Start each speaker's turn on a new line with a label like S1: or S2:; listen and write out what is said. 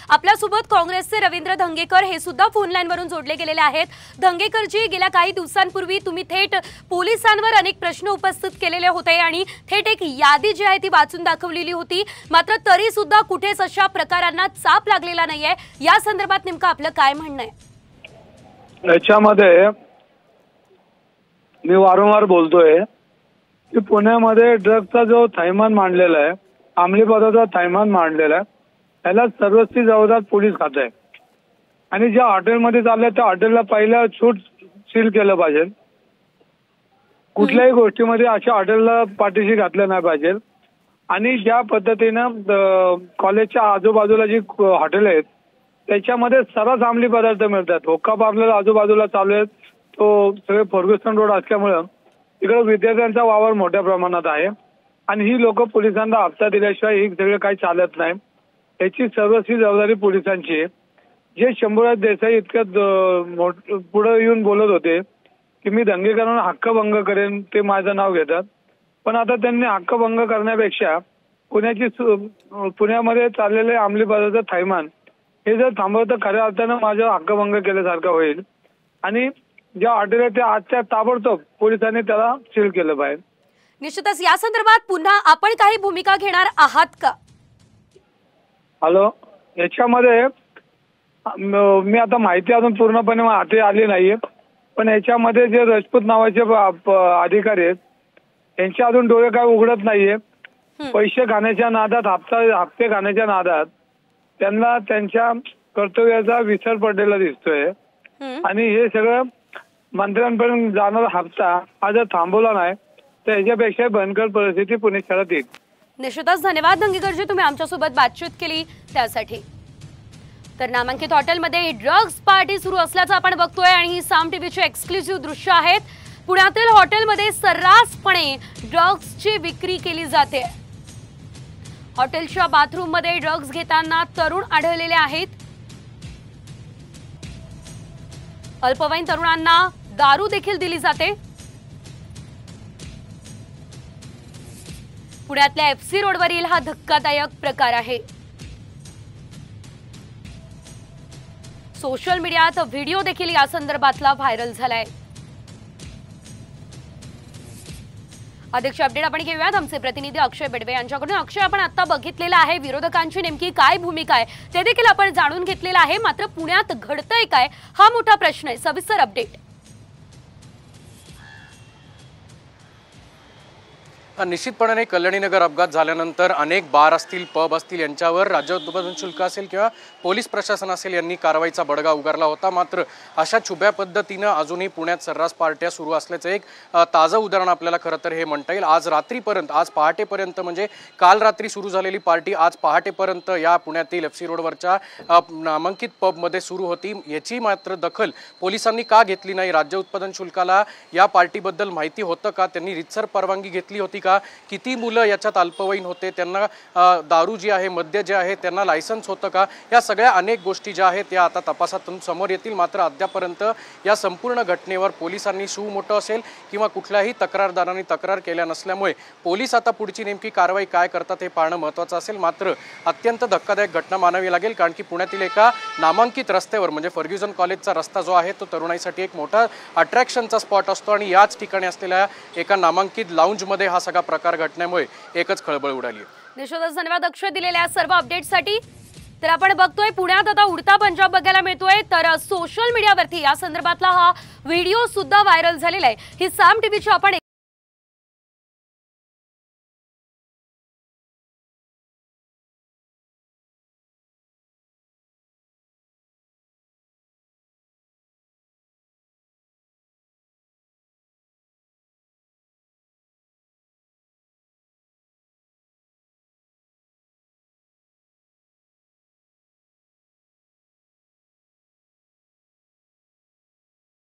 S1: आपल्यासोबत काँग्रेसचे रवींद्र धंगेकर हे सुद्धा फोन लाईनवरून जोडले गेलेले आहेत। धंगेकरजी, गेल्या काही दिवसांपूर्वी तुम्ही थेट पोलिसांवर अनेक प्रश्न उपस्थित केलेले होते आणि थेट एक यादी जी आहे ती वाचून दाखवलेली होती, मात्र तरी सुद्धा कुठेच अशा प्रकारांना चाप लागलेला नाहीये। या संदर्भात नेमकं आपलं काय म्हणणं आहे?
S2: याच्यामध्ये मी वारंवार बोलतोय की पुण्यामध्ये ड्रग्सचा जो थैमान मांडलेला आहे, अंमली पदार्थाचा थैमान मांडलेला आहे, त्याला सर्वस्वी जबाबदार पोलीस खातं आहे। आणि ज्या हॉटेलमध्ये चाललंय त्या हॉटेलला पहिला छूट सील केलं पाहिजे। कुठल्याही गोष्टीमध्ये अशा हॉटेलला पाठीशी घातलं नाही पाहिजे। आणि ज्या पद्धतीनं कॉलेजच्या आजूबाजूला जी हॉटेल आहेत त्याच्यामध्ये सर्रास अंमली पदार्थ मिळतात। हुक्का पार्लर आजूबाजूला चालू आहेत, तो सगळे फर्ग्युसन रोड असल्यामुळं तिकडे विद्यार्थ्यांचा वावर मोठ्या प्रमाणात आहे आणि ही लोक पोलिसांना हप्ता दिल्याशिवाय ही सगळं काही चालत नाही। याची सर्वस्वी जबाबदारी पोलिसांची आहे। जे शंभूराज देसाई इतक्यात पुढे येऊन बोलत होते की मी दंगेकरांना हक्कभंग करेन, ते माझं नाव घेतात, पण आता त्यांनी हक्कभंग करण्यापेक्षा पुण्यामध्ये चाललेले अंमली पदार्थ थैमान हे जर थांबवतं खऱ्या अर्थानं माझा हक्कभंग केल्यासारखं होईल। आणि ज्या हॉटेल आहे त्या आजच्या ताबडतोब पोलिसांनी त्याला सील केलं पाहिजे।
S1: निश्चितच या संदर्भात पुन्हा आपण काही भूमिका घेणार आहात का?
S2: हॅलो, याच्यामध्ये मी आता माहिती अजून पूर्णपणे हाती आली नाहीये, पण याच्यामध्ये जे राजपूत नावाचे अधिकारी आहेत त्यांचे अजून डोळे काय उघडत नाहीये। पैसे खाण्याच्या नादात, हप्ते खाण्याच्या नादात त्यांना त्यांच्या कर्तव्याचा विसर पडलेला दिसतोय। आणि हे सगळं मंत्र्यांपर्यंत जाणारा हप्ता हा जर थांबवला नाही तर याच्यापेक्षा भयंकर परिस्थिती पुणे शहरात येईल।
S1: निश्चितच धन्यवाद धंगेकरजी, तुम्ही आमच्यासोबत बातचीत केली त्यासाठी। तर नामांकित हॉटेलमध्ये ड्रग्स पार्टी सुरू असल्याचं आपण बघतोय आणि ही साम टीव्हीची एक्सक्लुझिव्ह दृश्य आहेत। पुण्यातील हॉटेलमध्ये सर्रासपणे ड्रग्सची विक्री केली जाते। हॉटेलच्या बाथरूम मध्ये ड्रग्स घेताना तरुण आढळलेले आहेत। अल्पवयीन तरुणांना दारू देखील दिली जाते। पुण्यातल्या FC रोडवरील हा धक्कादायक प्रकार आहे। सोशल मीडियात व्हिडिओ देखील या संदर्भातला व्हायरल झालाय। अधिकचे अपडेट आपण घेऊयात आमचे प्रतिनिधी अक्षय बेडवे यांच्याकडून। अक्षय, आपण आता बघितलेलं आहे विरोधकांची नेमकी काय भूमिका आहे ते देखील आपण जाणून घेतलेलं आहे, मात्र पुण्यात घडतंय काय हा मोठा प्रश्न आहे। सविस्तर अपडेट।
S3: निश्चितपणे कल्याणीनगर अपघात झाल्यानंतर अनेक बार असतील, पब असतील यांच्यावर राज्य उत्पादन शुल्क असेल किंवा पोलीस प्रशासन असेल यांनी कारवाईचा बडगा उगारला होता। मात्र अशा छुप्या पद्धतीनं अजूनही पुण्यात सर्रास पार्ट्या सुरू असल्याचं एक ताजं उदाहरण आपल्याला खरं तर हे म्हणता येईल। आज रात्रीपर्यंत, आज पहाटेपर्यंत, म्हणजे काल रात्री सुरू झालेली पार्टी आज पहाटेपर्यंत या पुण्यातील FC रोडवरच्या नामांकित पबमध्ये सुरू होती। याची मात्र दखल पोलिसांनी का घेतली नाही? राज्य उत्पादन शुल्काला या पार्टीबद्दल माहिती होतं का? त्यांनी रितसर परवानगी घेतली होती का? किती मुलं याच्यात अल्पवयीन होते? त्यांना दारू जी आहे, मद्य जे आहे, त्यांना लायसन्स होतं का? या सगळ्या अनेक गोष्टी ज्या आहेत त्या आता तपासातून समोर येतील। मात्र अद्यापर्यंत या संपूर्ण घटनेवर पोलिसांनी सुमोटो असेल किंवा कुठल्याही तक्रारदारांनी तक्रार केल्या नसल्यामुळे पोलीस आता पुढची नेमकी कारवाई काय करतात हे पाहणं महत्त्वाचं असेल। मात्र अत्यंत धक्कादायक घटना मानावी लागेल, कारण की पुण्यातील एका नामांकित रस्त्यावर म्हणजे फर्ग्युसन कॉलेजचा रस्ता जो आहे तो तरुणाईसाठी एक मोठा अट्रॅक्शनचा स्पॉट असतो आणि याच ठिकाणी असलेल्या एका नामांकित लाऊंजमध्ये हा सगळा प्रकार घडल्यामुळे एकच खळबळ उडाली आहे।
S1: निश्चितच धन्यवाद अक्षय दिलेल्या सर्व अपडेटसाठी। तर आपण बघतोय पुण्यात आता उडता पंजाब बघायला मिळतोय, तर सोशल मीडियावरती या संदर्भातला हा व्हिडिओ सुद्धा व्हायरल झालेला आहे। ही साम टीव्हीची आपण